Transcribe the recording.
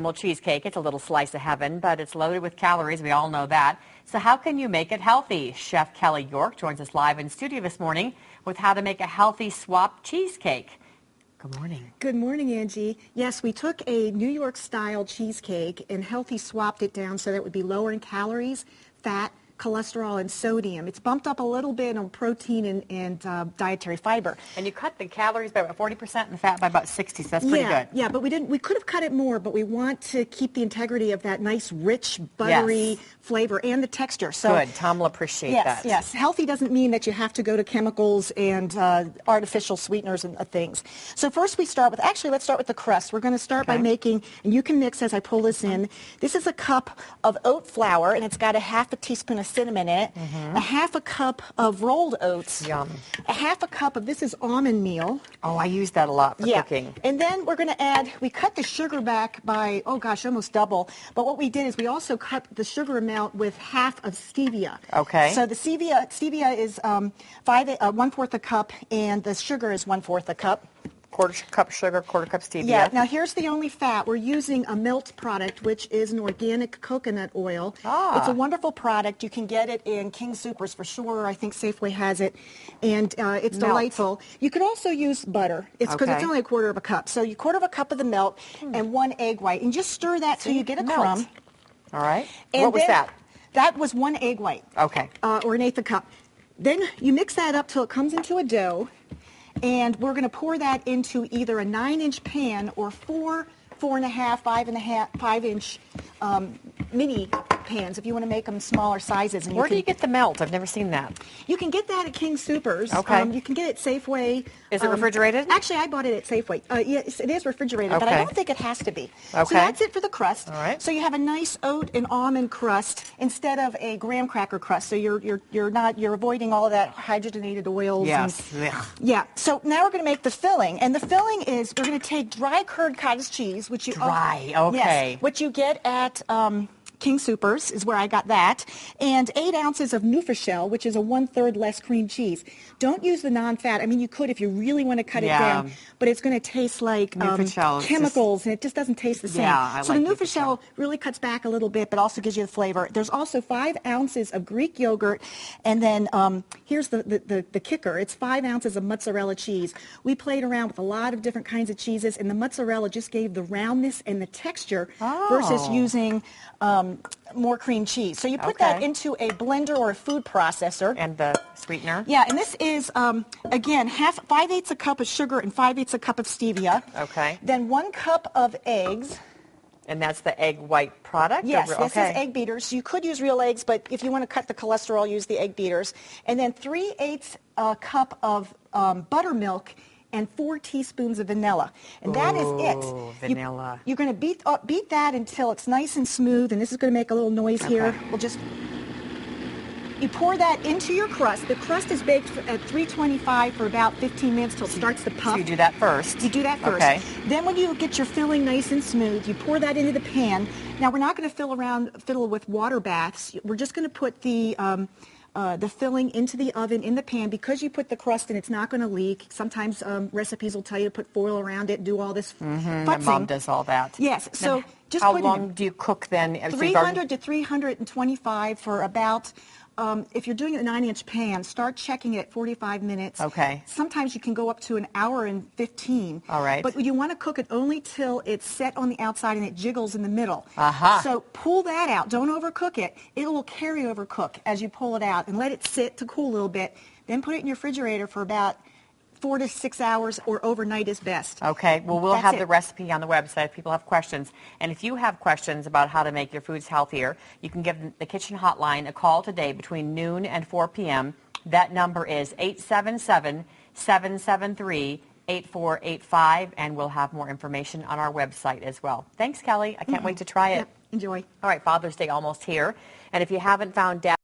Well, cheesecake, it's a little slice of heaven, but it's loaded with calories. We all know that. So how can you make it healthy? Chef Kelly York joins us live in studio this morning with how to make a healthy swap cheesecake. Good morning. Good morning, Angie. Yes, we took a New York style cheesecake and healthy swapped it down so that it would be lower in calories, fat, cholesterol, and sodium. It's bumped up a little bit on protein and dietary fiber. And you cut the calories by about 40% and the fat by about 60, so that's pretty good. Yeah, but we could have cut it more, but we want to keep the integrity of that nice, rich, buttery flavor and the texture. So good. Tom will appreciate that. Yes, healthy doesn't mean that you have to go to chemicals and artificial sweeteners and things. So first we start with, let's start with the crust. We're going to start by making, and you can mix as I pull this in. This is a cup of oat flour, and it's got a half a teaspoon of cinnamon in it, a half a cup of rolled oats, Yum. a half a cup of, this is almond meal. Oh, I use that a lot for cooking. And then we're going to add, we cut the sugar back by, oh gosh, almost double. But what we did is we also cut the sugar amount with half of stevia. Okay. So the stevia is 1/4 a cup, and the sugar is 1/4 a cup. Quarter cup sugar, quarter cup stevia. Yeah, now here's the only fat. We're using a melt product, which is an organic coconut oil. It's a wonderful product. You can get it in King Soopers for sure. I think Safeway has it, and it's delightful. You could also use butter. It's because it's only 1/4 cup. So you 1/4 cup of the milk and 1 egg white, and just stir that till you get a crumb. All right. And what was that? That was 1 egg white. Okay. Or 1/8 a cup. Then you mix that up till it comes into a dough. And we're going to pour that into either a 9-inch pan or 4, 4.5, 5-inch mini pans if you want to make them smaller sizes. And Where do you get the melt? I've never seen that. You can get that at King Soopers. Okay. You can get it at Safeway. Is it refrigerated? Actually, I bought it at Safeway. Yes, it is refrigerated, but I don't think it has to be. Okay. So that's it for the crust. All right. So you have a nice oat and almond crust instead of a graham cracker crust. So you're avoiding all of that hydrogenated oils. Yes. Yeah. So now we're going to make the filling, and the filling is we're going to take dry curd cottage cheese, which you okay. Yes, which you get at King Soopers is where I got that, and 8 ounces of Nutrichel, which is a 1/3 less cream cheese. Don't use the non-fat. I mean, you could if you really want to cut it down, but it's going to taste like chemicals, and it just doesn't taste the same. Yeah, so the Nutrichel really cuts back a little bit, but also gives you the flavor. There's also 5 ounces of Greek yogurt, and then here's the kicker. It's 5 ounces of mozzarella cheese. We played around with a lot of different kinds of cheeses, and the mozzarella just gave the roundness and the texture versus using more cream cheese. So you put that into a blender or a food processor. And the sweetener? Yeah, and this is, again, 5/8 a cup of sugar and 5/8 a cup of stevia. Okay. Then 1 cup of eggs. And that's the egg white product? Yes, this is egg beaters. You could use real eggs, but if you want to cut the cholesterol, use the egg beaters. And then 3/8 a cup of buttermilk and 4 teaspoons of vanilla. And that is it. Vanilla. You're going to beat that until it's nice and smooth, and this is going to make a little noise here. You pour that into your crust. The crust is baked at 325 for about 15 minutes till it starts to puff. So you do that first? You do that first. Okay. Then when you get your filling nice and smooth, you pour that into the pan. Now we're not going to fiddle with water baths. We're just going to put the filling into the oven in the pan. Because you put the crust in, it's not going to leak. Sometimes recipes will tell you to put foil around it, do all this futzing. My mom does all that. Yes. So just how long do you cook then? 300 to 325 for about, if you're doing it in a 9-inch pan, start checking it at 45 minutes. Okay. Sometimes you can go up to an hour and 15. All right. But you want to cook it only till it's set on the outside and it jiggles in the middle. So pull that out. Don't overcook it. It will carry over cook as you pull it out, and let it sit to cool a little bit. Then put it in your refrigerator for about 4 to 6 hours, or overnight is best. Okay. Well, we'll have the recipe on the website if people have questions. And if you have questions about how to make your foods healthier, you can give the kitchen hotline a call today between noon and 4 p.m. That number is 877-773-8485, and we'll have more information on our website as well. Thanks, Kelly. I can't wait to try it. Yep. Enjoy. All right, Father's Day almost here. And if you haven't found Dad